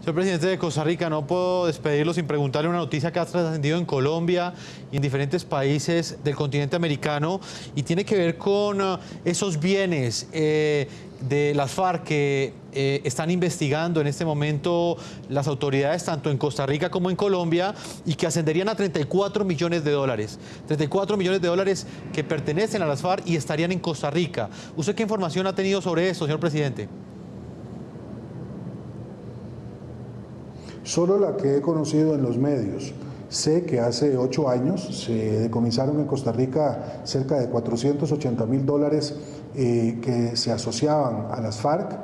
Señor presidente de Costa Rica, no puedo despedirlo sin preguntarle una noticia que ha trascendido en Colombia y en diferentes países del continente americano y tiene que ver con esos bienes de las FARC que están investigando en este momento las autoridades tanto en Costa Rica como en Colombia y que ascenderían a 34 millones de dólares. 34 millones de dólares que pertenecen a las FARC y estarían en Costa Rica. ¿Usted qué información ha tenido sobre esto, señor presidente? Solo la que he conocido en los medios. Sé que hace 8 años se decomisaron en Costa Rica cerca de 480.000 dólares que se asociaban a las FARC.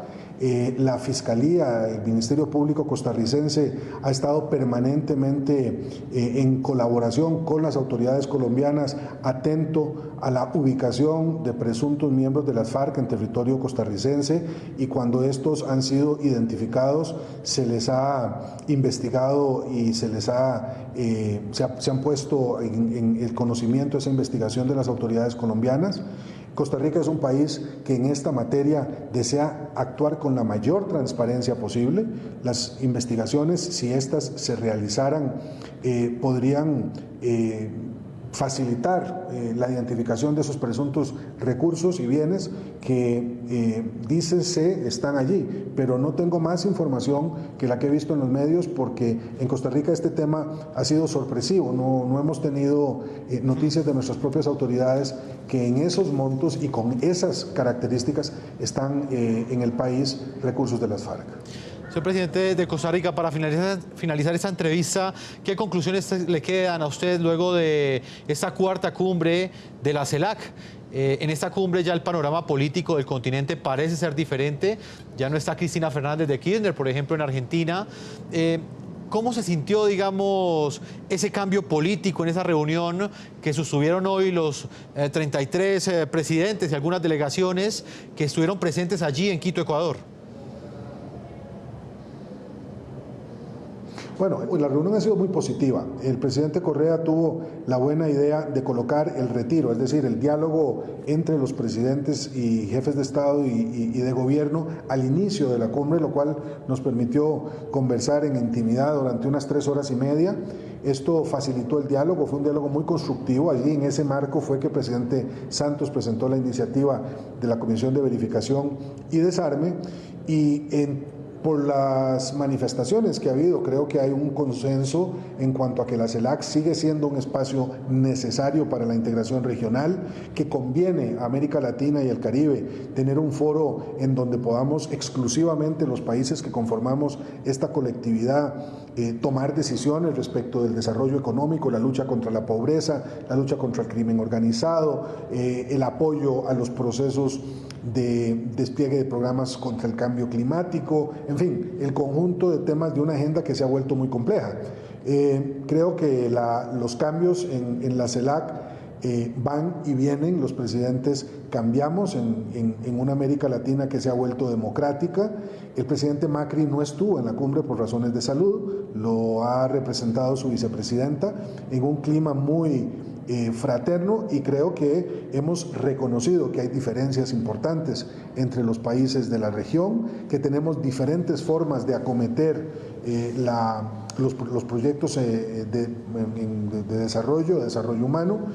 La Fiscalía, el Ministerio Público costarricense ha estado permanentemente en colaboración con las autoridades colombianas, atento a la ubicación de presuntos miembros de las FARC en territorio costarricense, y cuando estos han sido identificados se les ha investigado y se han puesto en el conocimiento de esa investigación de las autoridades colombianas. Costa Rica es un país que en esta materia desea actuar con la mayor transparencia posible. Las investigaciones, si estas se realizaran, podrían facilitar la identificación de esos presuntos recursos y bienes que dícense están allí, pero no tengo más información que la que he visto en los medios, porque en Costa Rica este tema ha sido sorpresivo, no hemos tenido noticias de nuestras propias autoridades que en esos montos y con esas características están en el país recursos de las FARC. Señor presidente de Costa Rica, para finalizar esta entrevista, ¿qué conclusiones le quedan a usted luego de esta cuarta cumbre de la CELAC? En esta cumbre ya el panorama político del continente parece ser diferente. Ya no está Cristina Fernández de Kirchner, por ejemplo, en Argentina. ¿Cómo se sintió, digamos, ese cambio político en esa reunión que sostuvieron hoy los 33 presidentes y algunas delegaciones que estuvieron presentes allí en Quito, Ecuador? Bueno, la reunión ha sido muy positiva. El presidente Correa tuvo la buena idea de colocar el retiro, es decir, el diálogo entre los presidentes y jefes de Estado y de gobierno al inicio de la cumbre, lo cual nos permitió conversar en intimidad durante unas 3 horas y media. Esto facilitó el diálogo, fue un diálogo muy constructivo. Allí en ese marco fue que el presidente Santos presentó la iniciativa de la Comisión de Verificación y Desarme, y por las manifestaciones que ha habido, creo que hay un consenso en cuanto a que la CELAC sigue siendo un espacio necesario para la integración regional, que conviene a América Latina y el Caribe tener un foro en donde podamos exclusivamente los países que conformamos esta colectividad tomar decisiones respecto del desarrollo económico, la lucha contra la pobreza, la lucha contra el crimen organizado, el apoyo a los procesos de despliegue de programas contra el cambio climático, en fin, el conjunto de temas de una agenda que se ha vuelto muy compleja. Creo que los cambios en la CELAC van y vienen, los presidentes cambiamos en una América Latina que se ha vuelto democrática. El presidente Macri no estuvo en la cumbre por razones de salud, lo ha representado su vicepresidenta en un clima muy fraterno, y creo que hemos reconocido que hay diferencias importantes entre los países de la región, que tenemos diferentes formas de acometer los proyectos de desarrollo humano,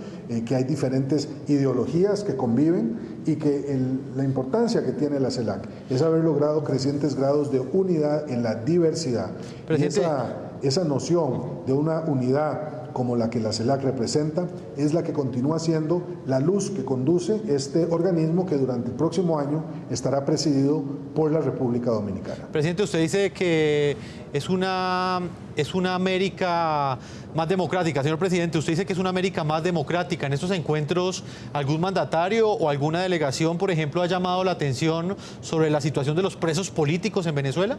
que hay diferentes ideologías que conviven, y que la importancia que tiene la CELAC es haber logrado crecientes grados de unidad en la diversidad. Presidente, y esa noción de una unidad como la que la CELAC representa es la que continúa siendo la luz que conduce este organismo, que durante el próximo año estará presidido por la República Dominicana. Presidente, usted dice que es una América más democrática. Señor presidente, usted dice que es una América más democrática. ¿En estos encuentros algún mandatario o alguna delegación, por ejemplo, ha llamado la atención sobre la situación de los presos políticos en Venezuela?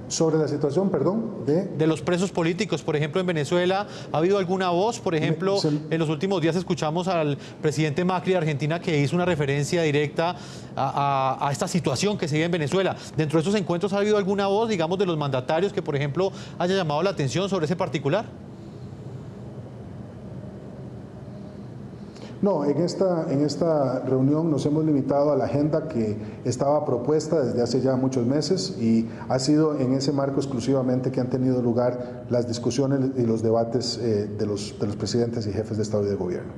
Sobre la situación, perdón, de los presos políticos, por ejemplo, en Venezuela, ¿ha habido alguna voz? Por ejemplo, en los últimos días escuchamos al presidente Macri de Argentina que hizo una referencia directa a esta situación que se vive en Venezuela. ¿Dentro de estos encuentros ha habido alguna voz, digamos, de los mandatarios que, por ejemplo, haya llamado la atención sobre ese particular? No, en esta reunión nos hemos limitado a la agenda que estaba propuesta desde hace ya muchos meses y ha sido en ese marco exclusivamente que han tenido lugar las discusiones y los debates de los presidentes y jefes de Estado y de Gobierno.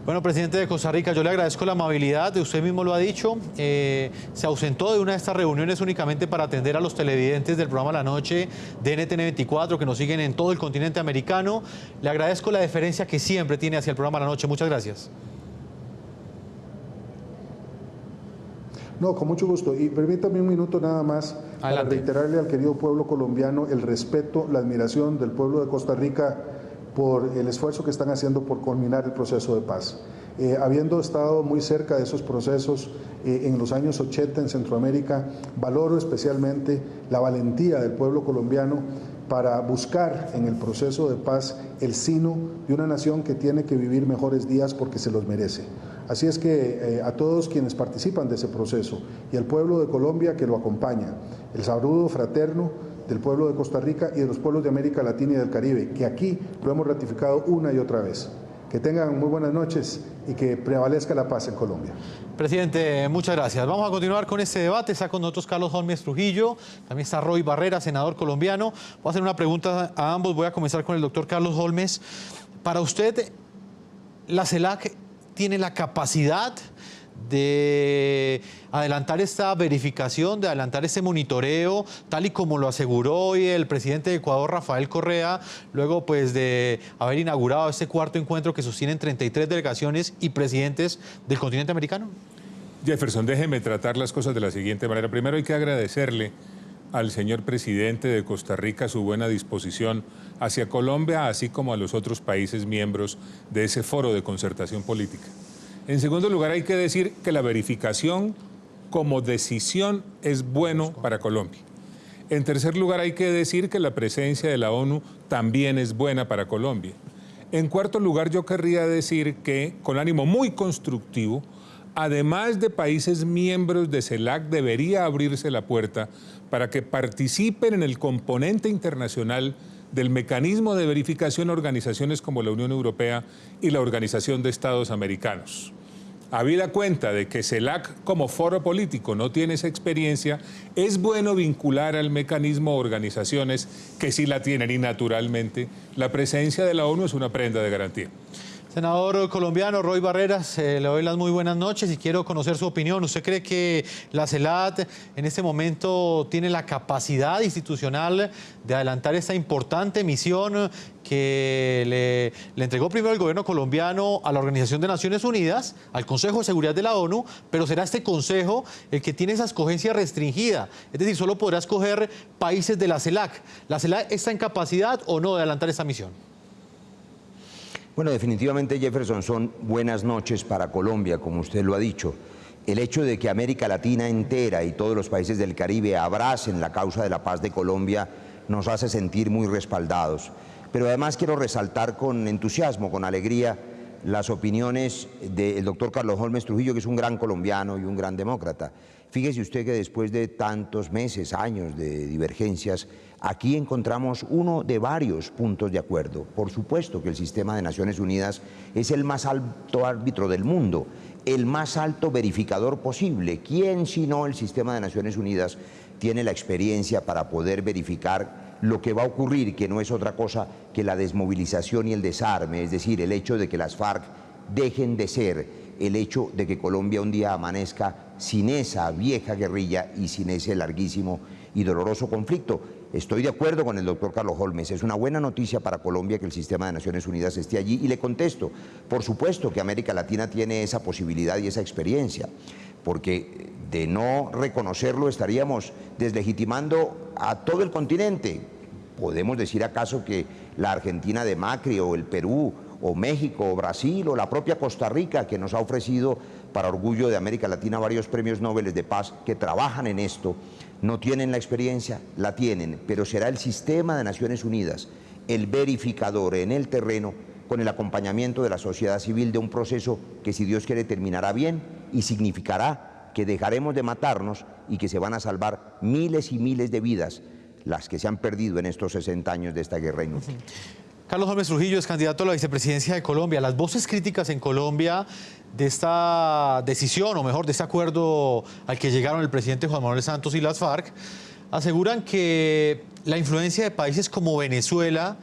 Bueno, presidente de Costa Rica, yo le agradezco la amabilidad, usted mismo lo ha dicho, se ausentó de una de estas reuniones únicamente para atender a los televidentes del programa La Noche de NTN 24 que nos siguen en todo el continente americano. Le agradezco la deferencia que siempre tiene hacia el programa La Noche. Muchas gracias. No, con mucho gusto. Y permítame un minuto nada más para reiterarle al querido pueblo colombiano el respeto, la admiración del pueblo de Costa Rica por el esfuerzo que están haciendo por culminar el proceso de paz. Habiendo estado muy cerca de esos procesos en los años 80 en Centroamérica, valoro especialmente la valentía del pueblo colombiano para buscar en el proceso de paz el sino de una nación que tiene que vivir mejores días porque se los merece. Así es que a todos quienes participan de ese proceso y al pueblo de Colombia que lo acompaña, el saludo fraterno del pueblo de Costa Rica y de los pueblos de América Latina y del Caribe, que aquí lo hemos ratificado una y otra vez. Que tengan muy buenas noches y que prevalezca la paz en Colombia. Presidente, muchas gracias. Vamos a continuar con este debate. Está con nosotros Carlos Holmes Trujillo, también está Roy Barrera, senador colombiano. Voy a hacer una pregunta a ambos. Voy a comenzar con el doctor Carlos Holmes. Para usted, ¿la CELAC tiene la capacidad de adelantar esta verificación, de adelantar este monitoreo, tal y como lo aseguró hoy el presidente de Ecuador, Rafael Correa, luego pues de haber inaugurado este cuarto encuentro que sostienen 33 delegaciones y presidentes del continente americano? Jefferson, déjeme tratar las cosas de la siguiente manera. Primero hay que agradecerle al señor presidente de Costa Rica su buena disposición hacia Colombia, así como a los otros países miembros de ese foro de concertación política. En segundo lugar, hay que decir que la verificación como decisión es bueno para Colombia. En tercer lugar, hay que decir que la presencia de la ONU también es buena para Colombia. En cuarto lugar, yo querría decir que, con ánimo muy constructivo, además de países miembros de CELAC, debería abrirse la puerta para que participen en el componente internacional del mecanismo de verificación organizaciones como la Unión Europea y la Organización de Estados Americanos. Habida cuenta de que CELAC como foro político no tiene esa experiencia, es bueno vincular al mecanismo organizaciones que sí la tienen y naturalmente la presencia de la ONU es una prenda de garantía. Senador colombiano Roy Barreras, le doy las muy buenas noches y quiero conocer su opinión. ¿Usted cree que la CELAC en este momento tiene la capacidad institucional de adelantar esta importante misión que le entregó primero el gobierno colombiano a la Organización de Naciones Unidas, al Consejo de Seguridad de la ONU, pero será este Consejo el que tiene esa escogencia restringida? Es decir, solo podrá escoger países de la CELAC. ¿La CELAC está en capacidad o no de adelantar esta misión? Bueno, definitivamente, Jefferson, son buenas noches para Colombia, como usted lo ha dicho. El hecho de que América Latina entera y todos los países del Caribe abracen la causa de la paz de Colombia nos hace sentir muy respaldados. Pero además quiero resaltar con entusiasmo, con alegría, las opiniones del doctor Carlos Holmes Trujillo, que es un gran colombiano y un gran demócrata. Fíjese usted que después de tantos meses, años de divergencias, aquí encontramos uno de varios puntos de acuerdo. Por supuesto que el sistema de Naciones Unidas es el más alto árbitro del mundo, el más alto verificador posible. ¿Quién, si no el sistema de Naciones Unidas, tiene la experiencia para poder verificar lo que va a ocurrir, que no es otra cosa que la desmovilización y el desarme, es decir, el hecho de que las FARC dejen de ser, el hecho de que Colombia un día amanezca sin esa vieja guerrilla y sin ese larguísimo y doloroso conflicto? Estoy de acuerdo con el doctor Carlos Holmes, es una buena noticia para Colombia que el sistema de Naciones Unidas esté allí y le contesto, por supuesto que América Latina tiene esa posibilidad y esa experiencia, porque de no reconocerlo estaríamos deslegitimando a todo el continente. ¿Podemos decir acaso que la Argentina de Macri o el Perú o México o Brasil o la propia Costa Rica, que nos ha ofrecido para orgullo de América Latina varios premios Nobel de paz que trabajan en esto, no tienen la experiencia? La tienen, pero será el sistema de Naciones Unidas el verificador en el terreno con el acompañamiento de la sociedad civil de un proceso que, si Dios quiere, terminará bien y significará que dejaremos de matarnos y que se van a salvar miles y miles de vidas, las que se han perdido en estos 60 años de esta guerra inútil. Carlos Holmes Trujillo es candidato a la vicepresidencia de Colombia. Las voces críticas en Colombia de esta decisión, o mejor, de este acuerdo al que llegaron el presidente Juan Manuel Santos y las FARC, aseguran que la influencia de países como Venezuela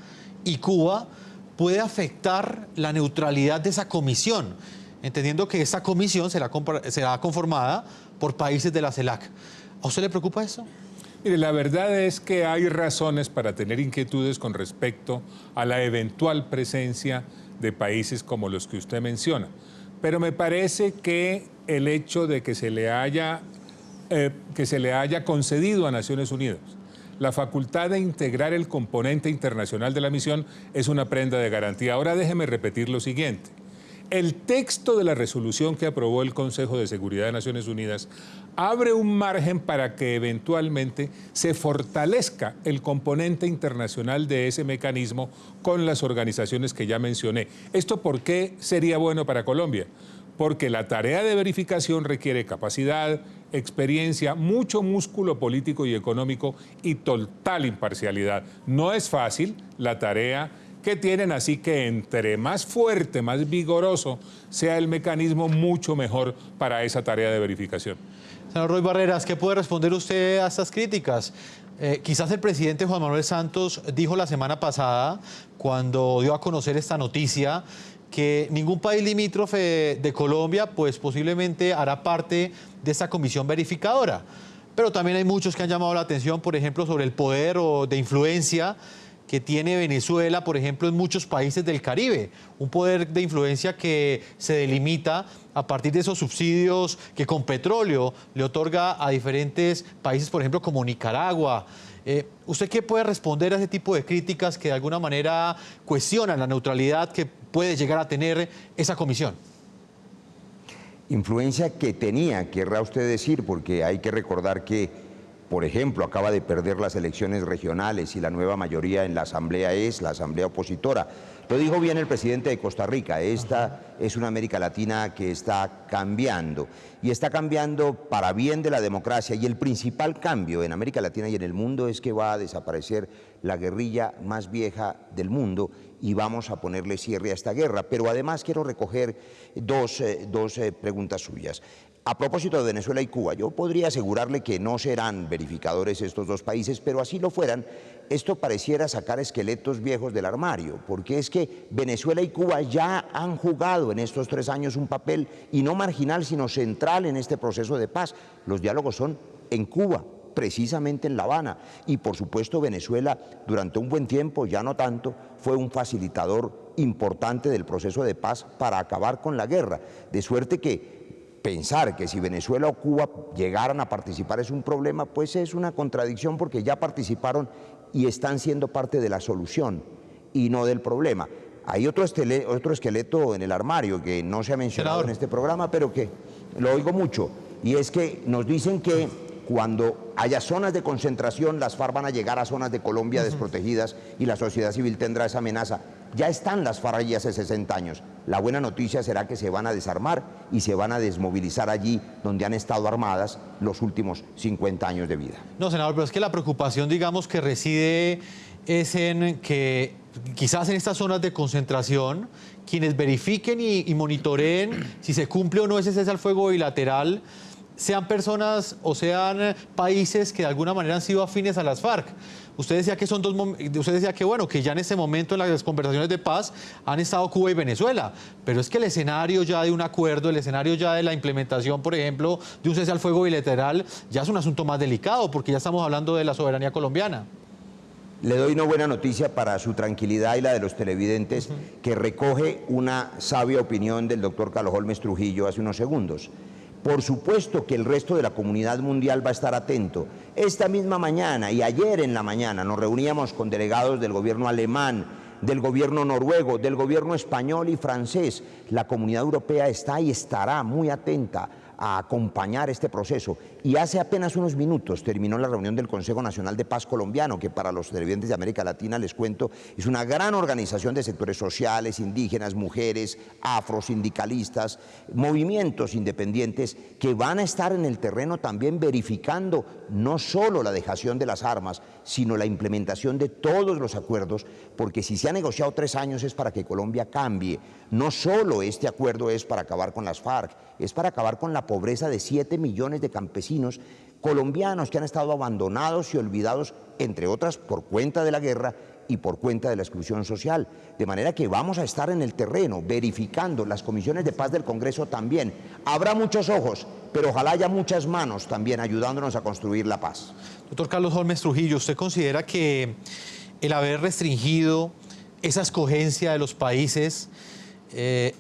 y Cuba puede afectar la neutralidad de esa comisión, entendiendo que esta comisión será conformada por países de la CELAC. ¿A usted le preocupa eso? Mire, la verdad es que hay razones para tener inquietudes con respecto a la eventual presencia de países como los que usted menciona. Pero me parece que el hecho de que se le haya concedido a Naciones Unidas la facultad de integrar el componente internacional de la misión es una prenda de garantía. Ahora déjeme repetir lo siguiente. El texto de la resolución que aprobó el Consejo de Seguridad de Naciones Unidas abre un margen para que eventualmente se fortalezca el componente internacional de ese mecanismo con las organizaciones que ya mencioné. ¿Esto por qué sería bueno para Colombia? Porque la tarea de verificación requiere capacidad, experiencia, mucho músculo político y económico y total imparcialidad. No es fácil la tarea que tienen, así que entre más fuerte, más vigoroso sea el mecanismo, mucho mejor para esa tarea de verificación. Señor Roy Barreras, ¿qué puede responder usted a estas críticas? Quizás el presidente Juan Manuel Santos dijo la semana pasada, cuando dio a conocer esta noticia, que ningún país limítrofe de Colombia, pues posiblemente hará parte de esta comisión verificadora. Pero también hay muchos que han llamado la atención, por ejemplo, sobre el poder o de influencia que tiene Venezuela, por ejemplo, en muchos países del Caribe. Un poder de influencia que se delimita a partir de esos subsidios que con petróleo le otorga a diferentes países, por ejemplo, como Nicaragua. ¿Usted qué puede responder a ese tipo de críticas que de alguna manera cuestionan la neutralidad que puede llegar a tener esa comisión? Influencia que tenía, querrá usted decir, porque hay que recordar que, por ejemplo, acaba de perder las elecciones regionales y la nueva mayoría en la Asamblea es la Asamblea opositora. Lo dijo bien el presidente de Costa Rica, esta es una América Latina que está cambiando, y está cambiando para bien de la democracia, y el principal cambio en América Latina y en el mundo es que va a desaparecer la guerrilla más vieja del mundo y vamos a ponerle cierre a esta guerra. Pero además quiero recoger dos preguntas suyas. A propósito de Venezuela y Cuba, yo podría asegurarle que no serán verificadores estos dos países, pero así lo fueran, esto pareciera sacar esqueletos viejos del armario, porque es que Venezuela y Cuba ya han jugado en estos 3 años un papel, y no marginal, sino central en este proceso de paz. Los diálogos son en Cuba, precisamente en La Habana, y por supuesto Venezuela durante un buen tiempo, ya no tanto, fue un facilitador importante del proceso de paz para acabar con la guerra, de suerte que pensar que si Venezuela o Cuba llegaran a participar es un problema, pues es una contradicción, porque ya participaron y están siendo parte de la solución y no del problema. Hay otro esqueleto en el armario que no se ha mencionado en este programa, pero que lo oigo mucho, y es que nos dicen que cuando haya zonas de concentración, las FARC van a llegar a zonas de Colombia desprotegidas y la sociedad civil tendrá esa amenaza. Ya están las FARC allí hace 60 años. La buena noticia será que se van a desarmar y se van a desmovilizar allí donde han estado armadas los últimos 50 años de vida. No, senador, pero es que la preocupación, digamos, que reside es en que quizás en estas zonas de concentración, quienes verifiquen y monitoreen si se cumple o no ese cese al fuego bilateral, sean personas o sean países que de alguna manera han sido afines a las FARC. Usted decía que bueno, que ya en ese momento en las conversaciones de paz han estado Cuba y Venezuela, pero es que el escenario ya de un acuerdo, el escenario ya de la implementación, por ejemplo, de un cese al fuego bilateral, ya es un asunto más delicado, porque ya estamos hablando de la soberanía colombiana. Le doy una buena noticia para su tranquilidad y la de los televidentes, que recoge una sabia opinión del doctor Carlos Holmes Trujillo hace unos segundos. Por supuesto que el resto de la comunidad mundial va a estar atento. Esta misma mañana y ayer en la mañana nos reuníamos con delegados del gobierno alemán, del gobierno noruego, del gobierno español y francés. La comunidad europea está y estará muy atenta a acompañar este proceso. Y hace apenas unos minutos terminó la reunión del Consejo Nacional de Paz Colombiano, que para los televidentes de América Latina, les cuento, es una gran organización de sectores sociales, indígenas, mujeres, afrosindicalistas, movimientos independientes que van a estar en el terreno también verificando no solo la dejación de las armas, sino la implementación de todos los acuerdos, porque si se ha negociado 3 años es para que Colombia cambie. No solo este acuerdo es para acabar con las FARC, es para acabar con la pobreza de 7 millones de campesinos colombianos que han estado abandonados y olvidados, entre otras, por cuenta de la guerra y por cuenta de la exclusión social. De manera que vamos a estar en el terreno, verificando, las comisiones de paz del Congreso también. Habrá muchos ojos, pero ojalá haya muchas manos también ayudándonos a construir la paz. Doctor Carlos Holmes Trujillo, ¿usted considera que el haber restringido esa escogencia de los países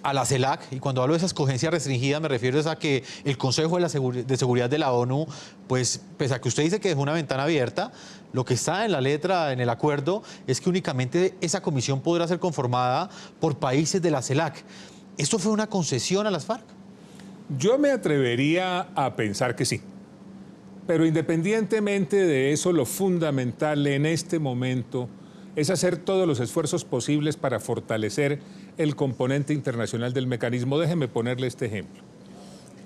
a la CELAC, y cuando hablo de esa escogencia restringida me refiero a que el Consejo de Seguridad de la ONU, pues pese a que usted dice que dejó una ventana abierta, lo que está en la letra, en el acuerdo, es que únicamente esa comisión podrá ser conformada por países de la CELAC. ¿Esto fue una concesión a las FARC? Yo me atrevería a pensar que sí. Pero independientemente de eso, lo fundamental en este momento es hacer todos los esfuerzos posibles para fortalecer el componente internacional del mecanismo. Déjeme ponerle este ejemplo.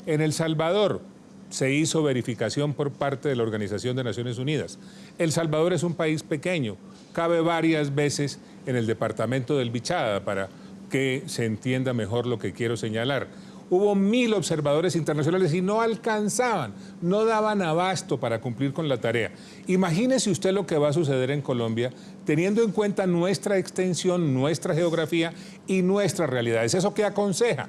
En El Salvador se hizo verificación por parte de la Organización de Naciones Unidas. El Salvador es un país pequeño, cabe varias veces en el departamento del Bichada, para que se entienda mejor lo que quiero señalar. Hubo 1000 observadores internacionales y no alcanzaban, no daban abasto para cumplir con la tarea. Imagínese usted lo que va a suceder en Colombia, teniendo en cuenta nuestra extensión, nuestra geografía y nuestras realidades. ¿Eso qué aconseja?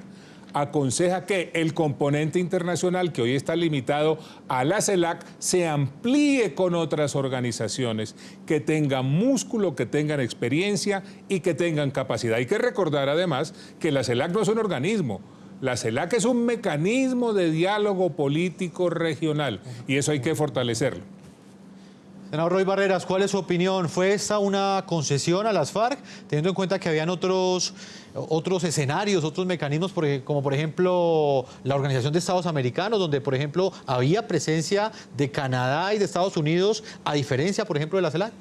Aconseja que el componente internacional, que hoy está limitado a la CELAC, se amplíe con otras organizaciones que tengan músculo, que tengan experiencia y que tengan capacidad. Hay que recordar además que la CELAC no es un organismo. La CELAC es un mecanismo de diálogo político regional y eso hay que fortalecerlo. Senador Roy Barreras, ¿cuál es su opinión? ¿Fue esta una concesión a las FARC, teniendo en cuenta que habían otros escenarios, otros mecanismos, como por ejemplo la Organización de Estados Americanos, donde por ejemplo había presencia de Canadá y de Estados Unidos, a diferencia por ejemplo de la CELAC?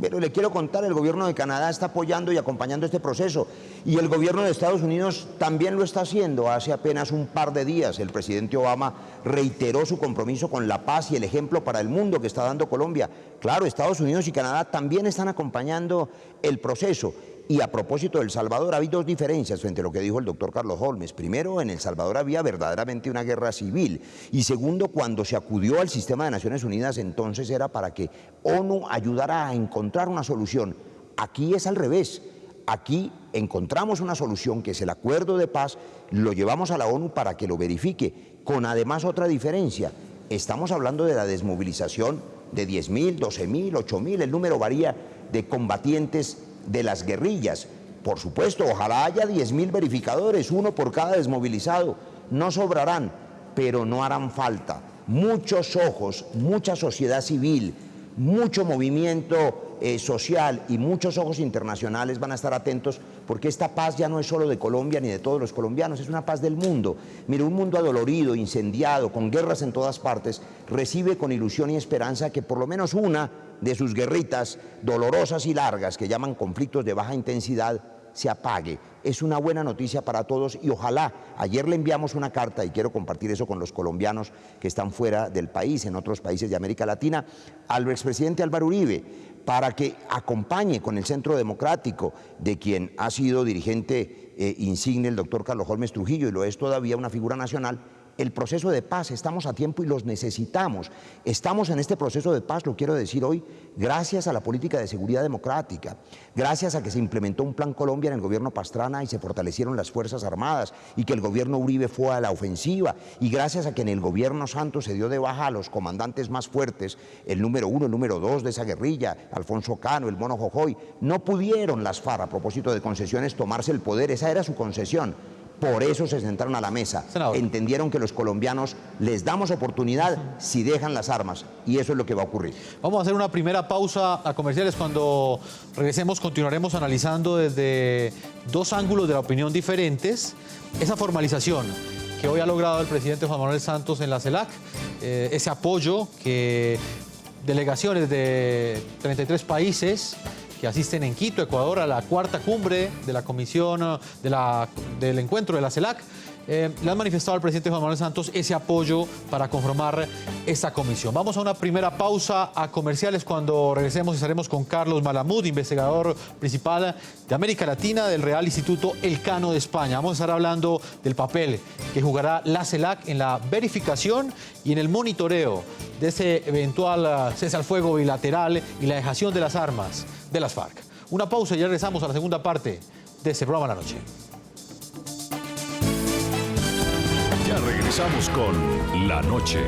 Pero le quiero contar, el gobierno de Canadá está apoyando y acompañando este proceso y el gobierno de Estados Unidos también lo está haciendo. Hace apenas un par de días el presidente Obama reiteró su compromiso con la paz y el ejemplo para el mundo que está dando Colombia. Claro, Estados Unidos y Canadá también están acompañando el proceso. Y a propósito de El Salvador, hay 2 diferencias frente a lo que dijo el doctor Carlos Holmes. Primero, en El Salvador había verdaderamente una guerra civil. Y segundo, cuando se acudió al sistema de Naciones Unidas, entonces era para que ONU ayudara a encontrar una solución. Aquí es al revés. Aquí encontramos una solución, que es el acuerdo de paz, lo llevamos a la ONU para que lo verifique, con además otra diferencia. Estamos hablando de la desmovilización de 10.000, 12.000, 8.000, el número varía, de combatientes de las guerrillas. Por supuesto, ojalá haya 10.000 verificadores, 1 por cada desmovilizado. No sobrarán, pero no harán falta. Muchos ojos, mucha sociedad civil, mucho movimiento social y muchos ojos internacionales van a estar atentos, porque esta paz ya no es solo de Colombia ni de todos los colombianos, es una paz del mundo. Mire, un mundo adolorido, incendiado, con guerras en todas partes, recibe con ilusión y esperanza que por lo menos una de sus guerritas dolorosas y largas, que llaman conflictos de baja intensidad, se apague. Es una buena noticia para todos y ojalá, ayer le enviamos una carta, y quiero compartir eso con los colombianos que están fuera del país, en otros países de América Latina, al expresidente Álvaro Uribe, para que acompañe con el Centro Democrático, de quien ha sido dirigente insigne el doctor Carlos Holmes Trujillo, y lo es todavía, una figura nacional, el proceso de paz. Estamos a tiempo y los necesitamos. Estamos en este proceso de paz, lo quiero decir hoy, gracias a la política de seguridad democrática, gracias a que se implementó un Plan Colombia en el gobierno Pastrana y se fortalecieron las Fuerzas Armadas y que el gobierno Uribe fue a la ofensiva, y gracias a que en el gobierno Santos se dio de baja a los comandantes más fuertes, el número 1, el número 2 de esa guerrilla, Alfonso Cano, el Mono Jojoy. No pudieron las FARC, a propósito de concesiones, tomarse el poder, esa era su concesión. Por eso se sentaron a la mesa. Senador. Entendieron que los colombianos les damos oportunidad si dejan las armas, y eso es lo que va a ocurrir. Vamos a hacer una primera pausa a comerciales. Cuando regresemos continuaremos analizando desde 2 ángulos de la opinión diferentes esa formalización que hoy ha logrado el presidente Juan Manuel Santos en la CELAC, ese apoyo que delegaciones de 33 países que asisten en Quito, Ecuador, a la cuarta cumbre de la comisión del encuentro de la CELAC, le han manifestado al presidente Juan Manuel Santos ese apoyo para conformar esta comisión. Vamos a una primera pausa a comerciales. Cuando regresemos estaremos con Carlos Malamud, investigador principal de América Latina del Real Instituto Elcano de España. Vamos a estar hablando del papel que jugará la CELAC en la verificación y en el monitoreo de ese eventual cese al fuego bilateral y la dejación de las armas de las FARC. Una pausa y ya regresamos a la segunda parte de este programa La Noche. Ya regresamos con La Noche.